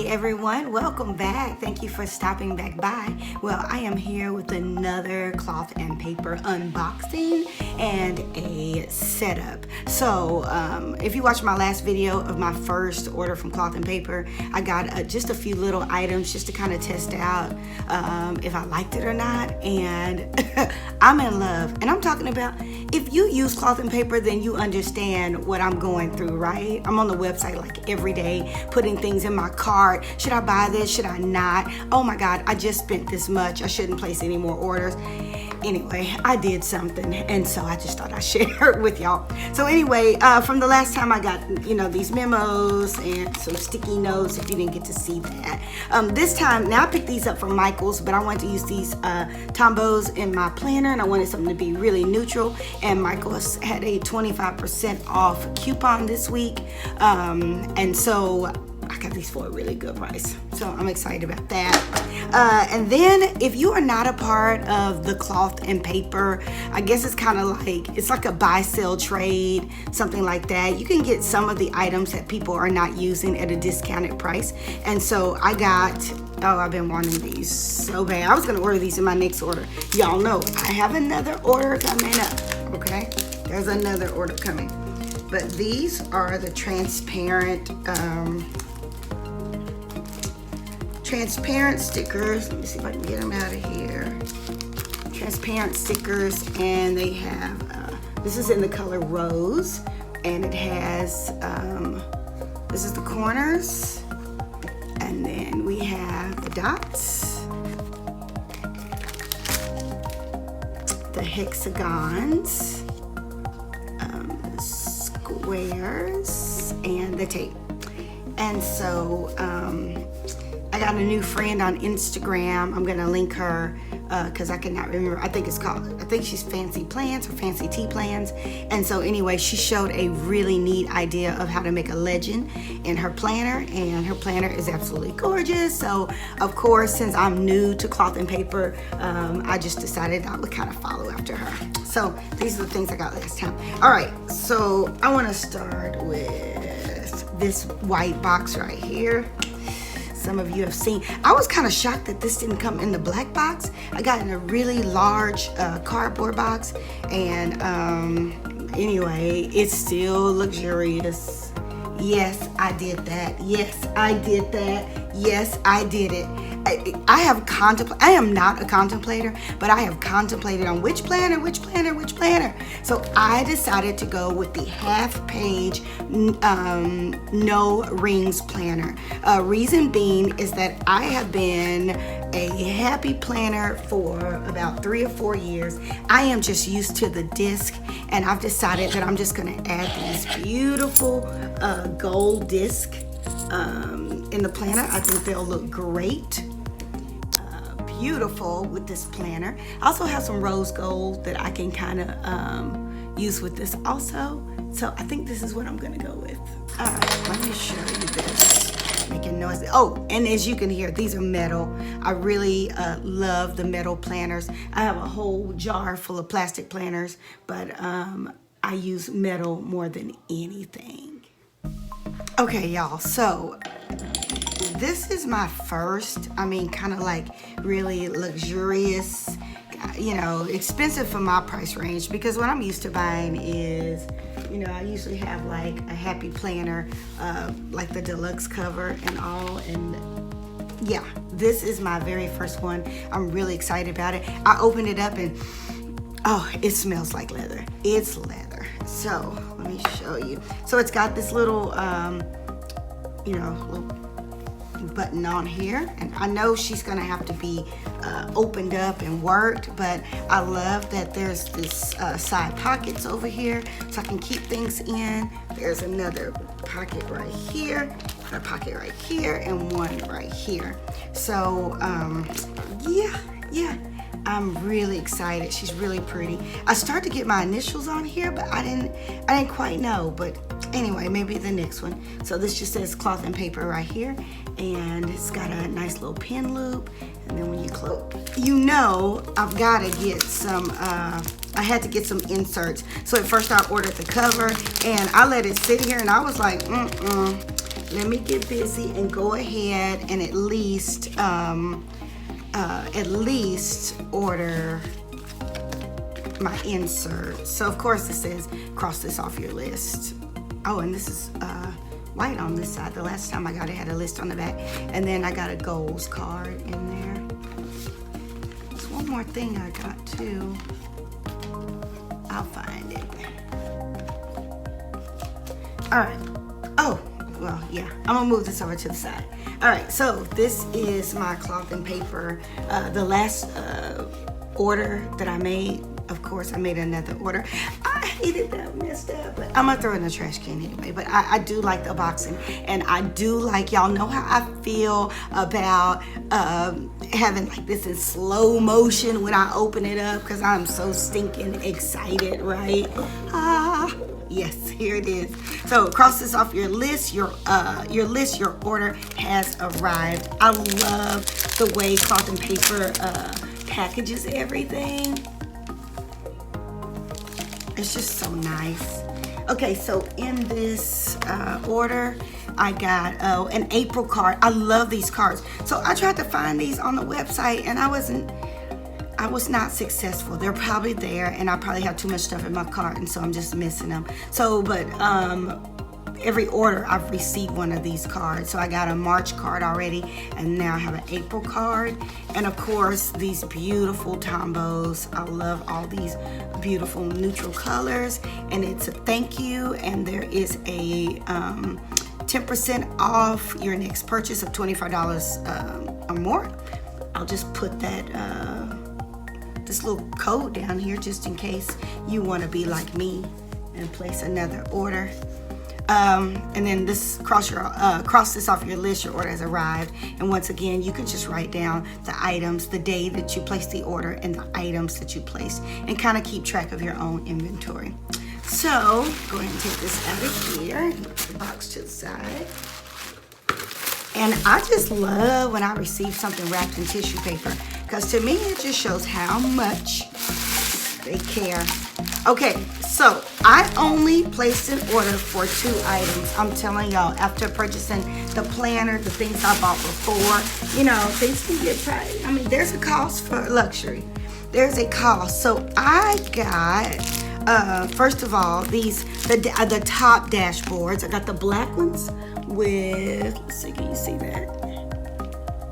everyone, welcome back. Thank you for stopping back by. Well, I am here with another cloth and paper unboxing and a setup. So if you watched my last video of my first order from Cloth and Paper, I got just a few little items just to kind of test out if I liked it or not, and I'm in love. And I'm talking about, if you use Cloth and Paper, then you understand what I'm going through, right? I'm on the website like every day, putting things in my cart. Should I buy this? Should I not? Oh my God, I just spent this much. I shouldn't place any more orders. Anyway, I did something, and so I just thought I'd share it with y'all. So anyway, from the last time I got, these memos and some sticky notes, if you didn't get to see that. This time, now I picked these up from Michael's, but I wanted to use these Tombos in my planner, and I wanted something to be really neutral, and Michael's had a 25% off coupon this week, and so I got these for a really good price. So I'm excited about that. And then if you are not a part of the Cloth and Paper, I guess it's kind of like, it's like a buy, sell, trade, something like that. You can get some of the items that people are not using at a discounted price. And so I got, I've been wanting these so bad. I was gonna order these in my next order. Y'all know I have another order coming up, okay? There's another order coming. But these are the transparent stickers. Let me see if I can get them out of here. Transparent stickers, and they have, this is in the color rose, and it has, this is the corners, and then we have the dots, the hexagons, the squares, and the tape. And so, I got a new friend on Instagram. I'm gonna link her because I cannot remember. I think she's Fancy Plans or Fancy Tea Plans. And so anyway, she showed a really neat idea of how to make a legend in her planner, and her planner is absolutely gorgeous. So of course, since I'm new to Cloth and Paper, I just decided I would kind of follow after her. So these are the things I got last time. All right, so I wanna start with this white box right here. Some of you have seen. I was kind of shocked that this didn't come in the black box. I got in a really large cardboard box, and anyway, it's still luxurious. Yes, I did that. Yes, I did that. Yes, I did it. I am not a contemplator, but I have contemplated on which planner. So I decided to go with the half-page no rings planner. Reason being is that I have been a happy planner for about 3 or 4 years. I am just used to the disc, and I've decided that I'm just going to add these beautiful gold disc in the planner. I think they'll look great. Beautiful with this planner. I also have some rose gold that I can kind of use with this also. So I think this is what I'm gonna go with. All right, let me show you this. Making noise. Oh, and as you can hear, these are metal. I really love the metal planners. I have a whole jar full of plastic planners, but I use metal more than anything. Okay, y'all, so this is my first, kind of like really luxurious, expensive for my price range, because what I'm used to buying is, I usually have like a happy planner, like the deluxe cover and all, and yeah, this is my very first one. I'm really excited about it. I opened it up and, oh, it smells like leather. It's leather. So let me show you. So it's got this little, little button on here, and I know she's gonna have to be opened up and worked, but I love that there's this side pockets over here so I can keep things in. There's another pocket right here, a pocket right here, and one right here. So yeah, I'm really excited. She's really pretty. I started to get my initials on here, but I didn't quite know, but anyway, maybe the next one. So this just says Cloth and Paper right here, and it's got a nice little pin loop, and then when you close, I've got to get some, I had to get some inserts. So at first I ordered the cover, and I let it sit here, and I was like, let me get busy and go ahead and at least order my insert. So of course it says cross this off your list. Oh, and this is white on this side. The last time I got it had a list on the back, and then I got a goals card in there. There's one more thing I got too. I'll find it. All right. Oh, well, yeah. I'm gonna move this over to the side. All right. So this is my cloth and paper. The last order that I made. Of course, I made another order. I hated that messed up, but I'm gonna throw it in the trash can anyway. But I do like the boxing, and I do like, y'all know how I feel about having like this in slow motion when I open it up, because I'm so stinking excited, right? Yes, here it is. So cross this off your list. Your order has arrived. I love the way cloth and paper packages everything. It's just so nice. Okay, so in this order, I got an April card. I love these cards. So I tried to find these on the website, and I was not successful. They're probably there, and I probably have too much stuff in my cart, and so I'm just missing them. So, but every order I've received one of these cards. So I got a March card already, and now I have an April card. And of course, these beautiful tombos. I love all these beautiful neutral colors, and it's a thank you, and there is a 10% off your next purchase of $25 or more. I'll just put that this little code down here just in case you want to be like me and place another order. And then this cross this off your list. Your order has arrived, and once again, you can just write down the items, the day that you placed the order, and the items that you placed, and kind of keep track of your own inventory. So go ahead and take this out of here, put the box to the side. And I just love when I receive something wrapped in tissue paper, because to me it just shows how much they care. Okay, so I only placed an order for 2 items. I'm telling y'all, after purchasing the planner, the things I bought before, you know, things can get pricey. I mean, there's a cost for luxury. There's a cost. So I got, first of all, the top dashboards. I got the black ones with, let's see, can you see that?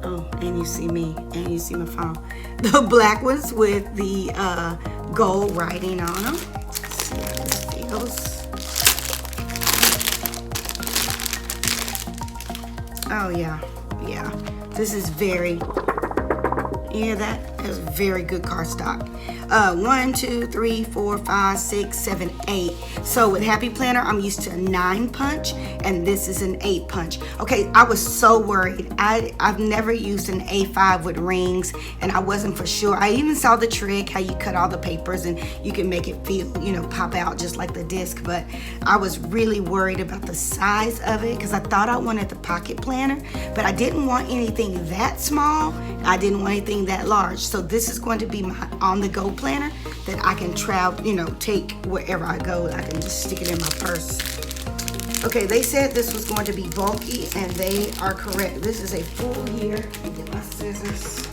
Oh, and you see me, and you see my phone. The black ones with the gold writing on them. Let's see how this feels. Oh yeah. This is very, you hear that? It's very good cardstock. 1, 2, 3, 4, 5, 6, 7, 8. So with Happy Planner, I'm used to a 9 punch, and this is an 8 punch. Okay, I was so worried. I've never used an A5 with rings, and I wasn't for sure. I even saw the trick, how you cut all the papers and you can make it feel, you know, pop out just like the disc, but I was really worried about the size of it, because I thought I wanted the pocket planner, but I didn't want anything that small. I didn't want anything that large. So this is going to be my on-the-go planner that I can travel, you know, take wherever I go. I can just stick it in my purse. Okay, they said this was going to be bulky, and they are correct. This is a full year. Let me get my scissors.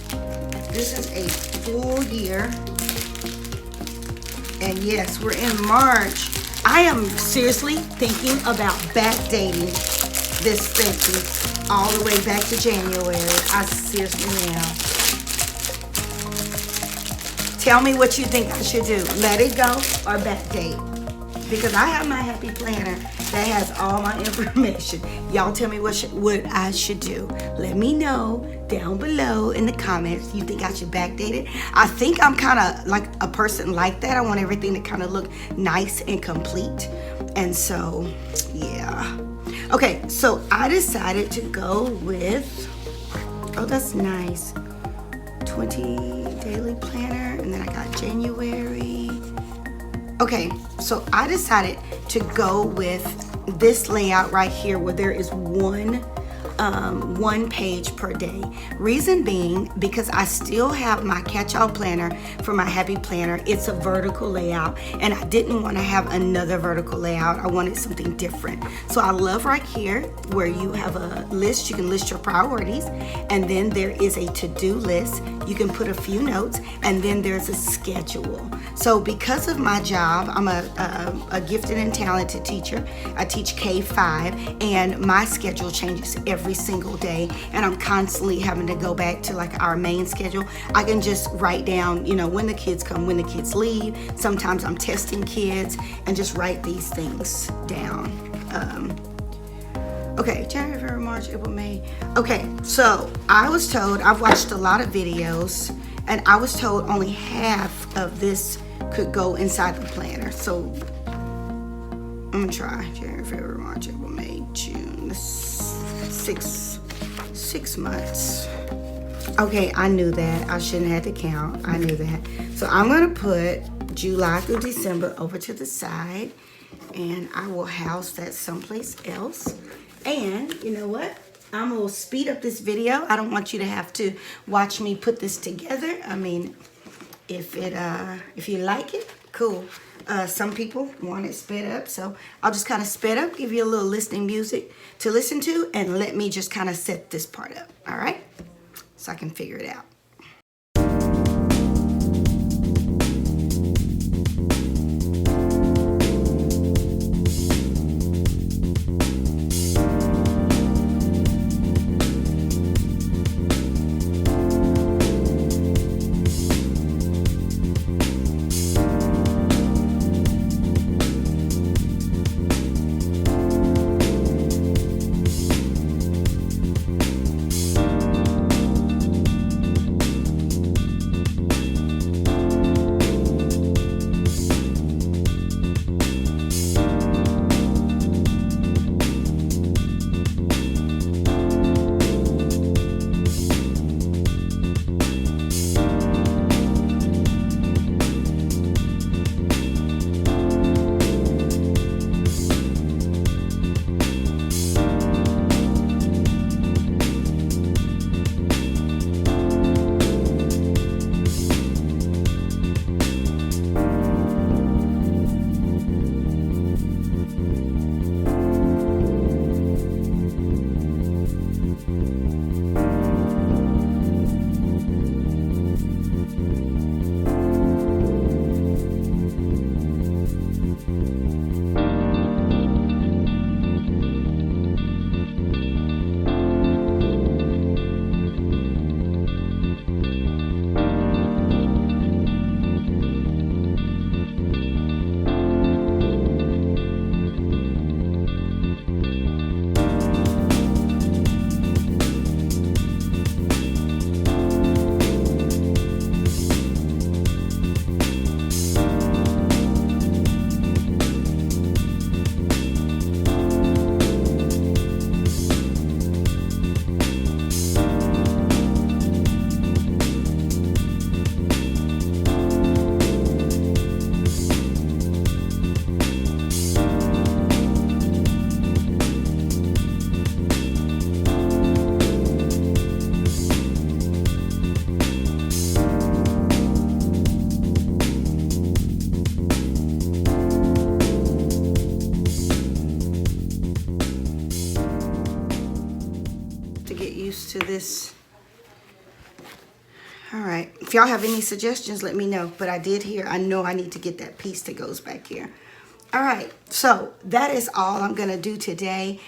This is a full year. And yes, we're in March. I am seriously thinking about backdating this thinking all the way back to January. I seriously am. Tell me what you think I should do. Let it go or backdate. Because I have my Happy Planner that has all my information. Y'all tell me what I should do. Let me know down below in the comments. You think I should backdate it? I think I'm kind of like a person like that. I want everything to kind of look nice and complete. And so, yeah. Okay, so I decided to go with, oh, that's nice. 20 daily planner, and then I got January. Okay, so I decided to go with this layout right here, where there is one one page per day. Reason being, because I still have my catch-all planner for my happy planner. It's a vertical layout, and I didn't want to have another vertical layout. I wanted something different. So I love right here where you have a list. You can list your priorities, and then there is a to-do list. You can put a few notes, and then there's a schedule. So because of my job, I'm a gifted and talented teacher. I teach K-5, and my schedule changes every single day, and I'm constantly having to go back to like our main schedule. I can just write down, you know, when the kids come, when the kids leave. Sometimes I'm testing kids and just write these things down. Okay, January, February, March, April, May. Okay, so I was told, I've watched a lot of videos, and I was told only half of this could go inside the planner. So I'm gonna try January, February, March, April, May, June. Six months. Okay, I knew that. I shouldn't have to count. I knew that. So I'm gonna put July through December over to the side, and I will house that someplace else. And you know what? I'm gonna speed up this video. I don't want you to have to watch me put this together. I mean, if you like it, cool. Some people want it sped up, so I'll just kind of sped up, give you a little listening music to listen to, and let me just kind of set this part up, all right? So I can figure it out. To this. All right, if y'all have any suggestions, let me know. But I did hear, I know I need to get that piece that goes back here. All right, so that is all I'm gonna do today.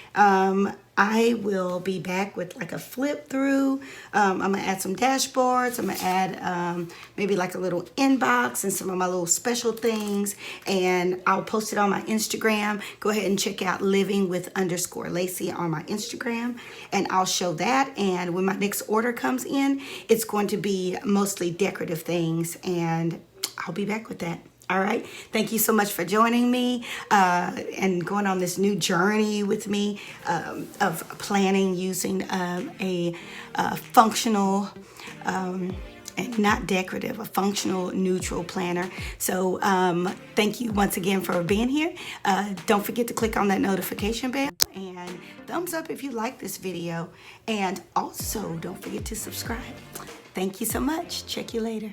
I will be back with like a flip through. I'm gonna add some dashboards. I'm gonna add maybe like a little inbox and some of my little special things, and I'll post it on my Instagram. Go ahead and check out living_with_Lacey on my Instagram, and I'll show that. And when my next order comes in, it's going to be mostly decorative things, and I'll be back with that. All right. Thank you so much for joining me and going on this new journey with me of planning using a functional and not decorative, a functional neutral planner. So thank you once again for being here. Don't forget to click on that notification bell. and thumbs up if you like this video. And also, don't forget to subscribe. Thank you so much. Check you later.